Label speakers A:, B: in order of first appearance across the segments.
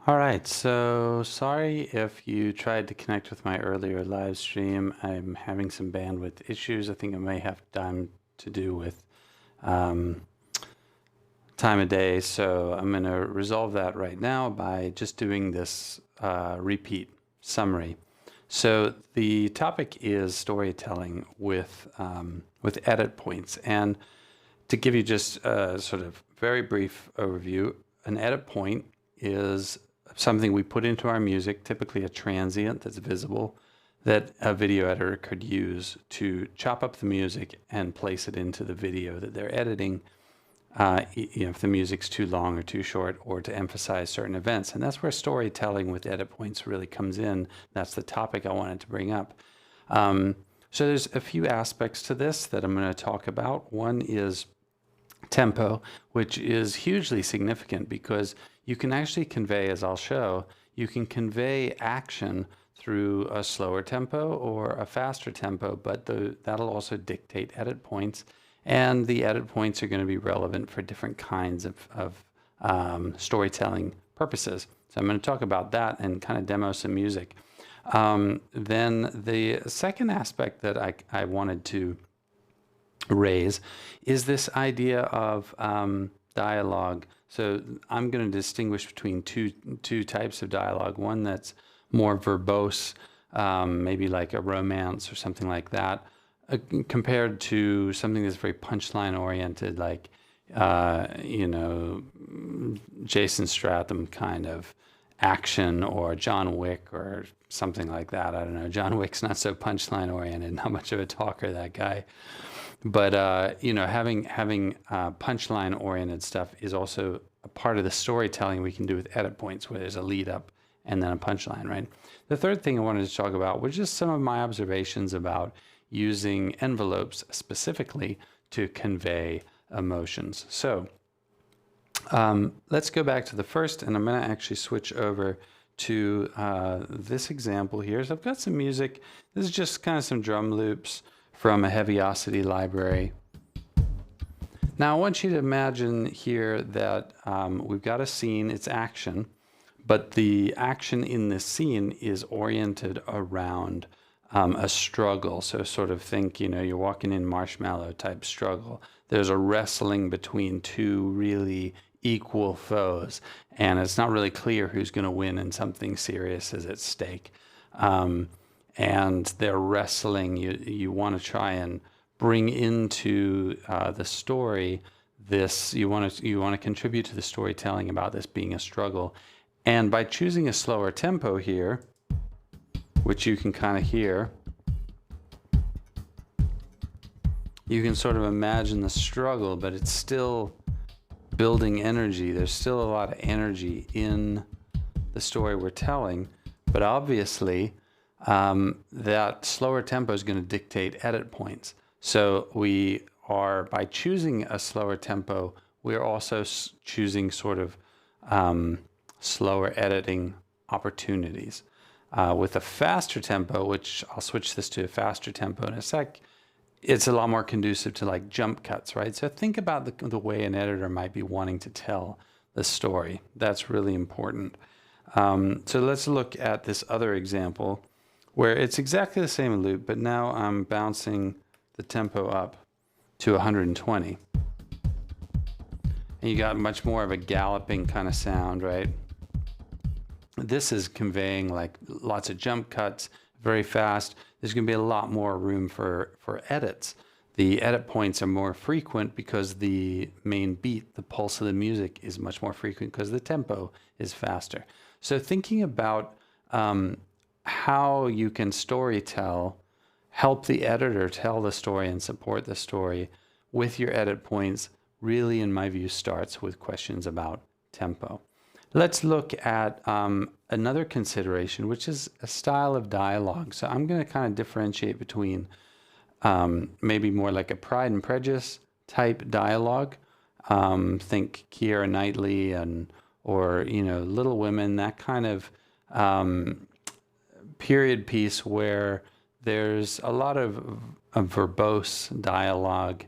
A: All right, so sorry if you tried to connect with my earlier live stream. I'm having some bandwidth issues. I think it may have time to do with um, time of day. So I'm going to resolve that right now by just doing this repeat summary. So the topic is storytelling with edit points. And to give you just a sort of very brief overview, an edit point is something we put into our music, typically a transient that's visible, that a video editor could use to chop up the music and place it into the video that they're editing, if the music's too long or too short, or to emphasize certain events. And that's where storytelling with edit points really comes in. That's the topic I wanted to bring up. So there's a few aspects to this that I'm going to talk about. One is tempo, which is hugely significant because you can actually convey, as I'll show, you can convey action through a slower tempo or a faster tempo, but that'll also dictate edit points. And the edit points are going to be relevant for different kinds of storytelling purposes. So I'm going to talk about that and kind of demo some music. Then the second aspect that I wanted to raise is this idea of dialogue. So I'm going to distinguish between two types of dialogue. One that's more verbose, maybe like a romance or something like that, compared to something that's very punchline oriented, like Jason Statham kind of action, or John Wick or something like that. I don't know. John Wick's not so punchline oriented, not much of a talker, that guy. But having punchline oriented stuff is also a part of the storytelling we can do with edit points, where there's a lead up and then a punchline, right? The third thing I wanted to talk about was just some of my observations about using envelopes specifically to convey emotions. So let's go back to the first, and I'm going to actually switch over to this example here. So I've got some music. This is just kind of some drum loops from a Heaviosity library. Now I want you to imagine here that we've got a scene, it's action, but the action in this scene is oriented around a struggle. So sort of think, you're walking in Marshmallow type struggle. There's a wrestling between two really equal foes, and it's not really clear who's going to win, and something serious is at stake. And they're wrestling. You want to try and bring into the story this. You want to contribute to the storytelling about this being a struggle, and by choosing a slower tempo here, which you can kind of hear, you can sort of imagine the struggle, but it's still building energy. There's still a lot of energy in the story we're telling, but obviously that slower tempo is going to dictate edit points. So by choosing a slower tempo, we're also choosing sort of slower editing opportunities. With a faster tempo, which I'll switch this to a faster tempo in a sec, it's a lot more conducive to like jump cuts, right? So think about the way an editor might be wanting to tell the story. That's really important. So let's look at this other example where it's exactly the same loop, but now I'm bouncing the tempo up to 120. And you got much more of a galloping kind of sound, right? This is conveying like lots of jump cuts, very fast. There's going to be a lot more room for edits. The edit points are more frequent because the main beat, the pulse of the music, is much more frequent because the tempo is faster. So thinking about how you can storytell, help the editor tell the story and support the story with your edit points, really, in my view, starts with questions about tempo. Let's look at another consideration, which is a style of dialogue. So I'm going to kind of differentiate between maybe more like a Pride and Prejudice type dialogue. Think Keira Knightley or Little Women, that kind of period piece where there's a lot of verbose dialogue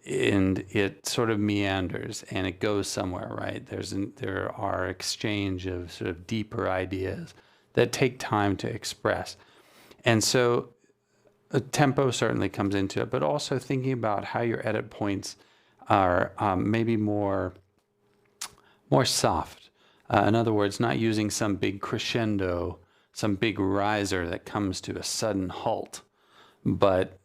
A: and it sort of meanders and it goes somewhere, right? There are exchange of sort of deeper ideas that take time to express. And so a tempo certainly comes into it, but also thinking about how your edit points are maybe more soft. In other words, not using some big crescendo, some big riser that comes to a sudden halt, but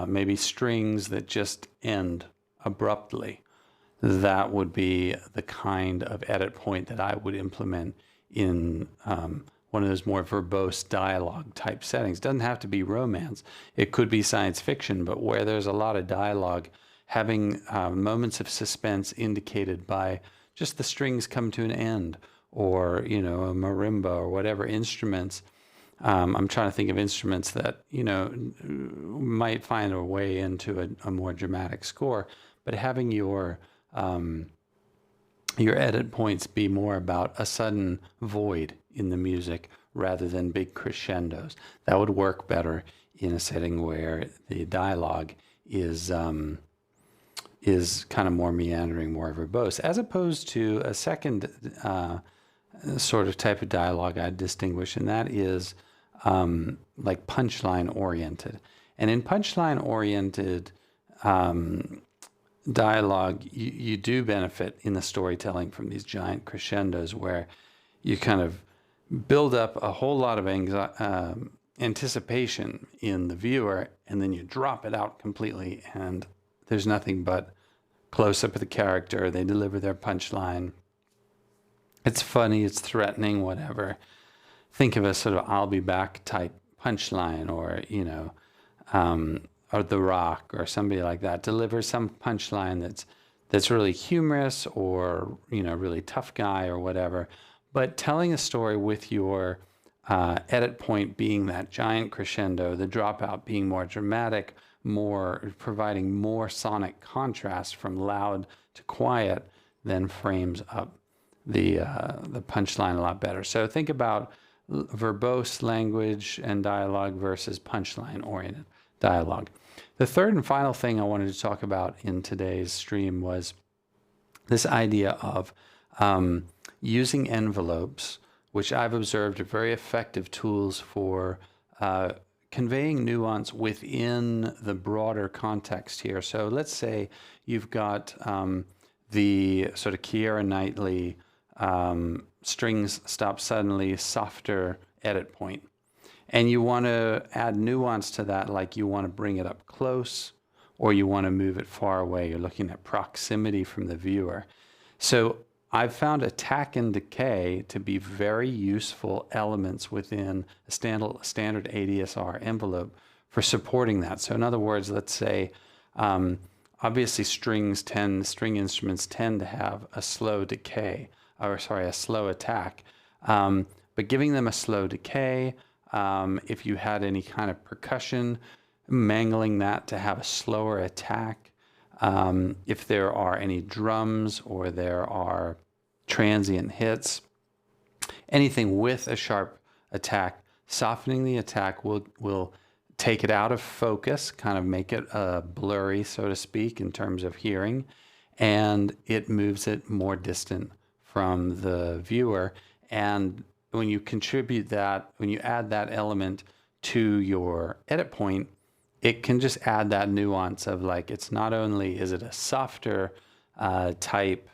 A: maybe strings that just end abruptly. That would be the kind of edit point that I would implement in one of those more verbose dialogue type settings. It doesn't have to be romance. It could be science fiction, but where there's a lot of dialogue, having moments of suspense indicated by just the strings come to an end, or a marimba or whatever instruments. I'm trying to think of instruments that might find a way into a more dramatic score, but having your edit points be more about a sudden void in the music rather than big crescendos. That would work better in a setting where the dialogue is kind of more meandering, more verbose, as opposed to a second sort of type of dialogue I'd distinguish, and that is like punchline oriented. And in punchline oriented dialogue, you do benefit in the storytelling from these giant crescendos where you kind of build up a whole lot of anticipation in the viewer, and then you drop it out completely, and there's nothing but close up of the character. They deliver their punchline. It's funny, it's threatening, whatever. Think of a sort of "I'll be back" type punchline, or or The Rock or somebody like that delivers some punchline that's really humorous, or really tough guy or whatever. But telling a story with your edit point being that giant crescendo, the dropout being more dramatic, more providing more sonic contrast from loud to quiet, then frames up the punchline a lot better. So think about verbose language and dialogue versus punchline oriented dialogue. The third and final thing I wanted to talk about in today's stream was this idea of using envelopes, which I've observed are very effective tools for conveying nuance within the broader context here. So let's say you've got the sort of Keira Knightley strings stop suddenly, softer edit point. And you want to add nuance to that, like you want to bring it up close, or you want to move it far away. You're looking at proximity from the viewer. So I've found attack and decay to be very useful elements within a standard ADSR envelope for supporting that. So in other words, let's say, obviously string instruments tend to have a slow decay, a slow attack. But giving them a slow decay, if you had any kind of percussion, mangling that to have a slower attack. If there are any drums or there are transient hits, anything with a sharp attack, softening the attack will take it out of focus, kind of make it blurry, so to speak, in terms of hearing, and it moves it more distant from the viewer. And when you contribute that, when you add that element to your edit point, it can just add that nuance of, like, it's not only is it a softer type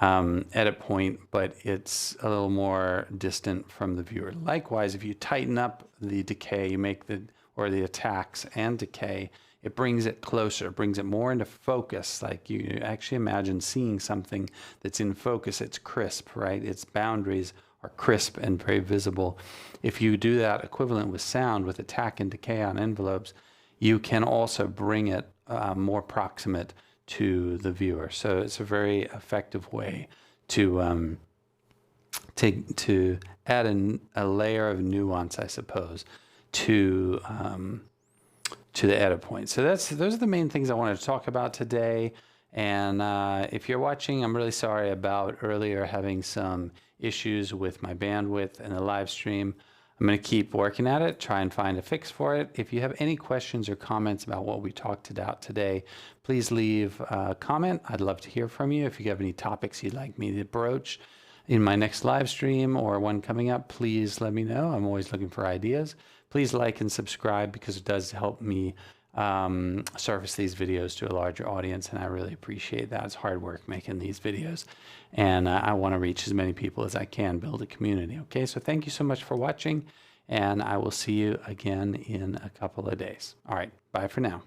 A: edit point, but it's a little more distant from the viewer. Likewise, if you tighten up the decay, you make the attacks and decay, it brings it closer, brings it more into focus. Like, you actually imagine seeing something that's in focus. It's crisp, right? Its boundaries are crisp and very visible. If you do that equivalent with sound, with attack and decay on envelopes, you can also bring it more proximate to the viewer. So it's a very effective way to add a layer of nuance, I suppose, to the edit point. So those are the main things I wanted to talk about today. And if you're watching, I'm really sorry about earlier having some issues with my bandwidth in the live stream. I'm going to keep working at it, try and find a fix for it. If you have any questions or comments about what we talked about today, please leave a comment. I'd love to hear from you. If you have any topics you'd like me to broach in my next live stream or one coming up, please let me know. I'm always looking for ideas. Please like and subscribe because it does help me surface these videos to a larger audience, and I really appreciate that. It's hard work making these videos, and I want to reach as many people as I can, build a community. Okay, so thank you so much for watching, and I will see you again in a couple of days. All right, bye for now.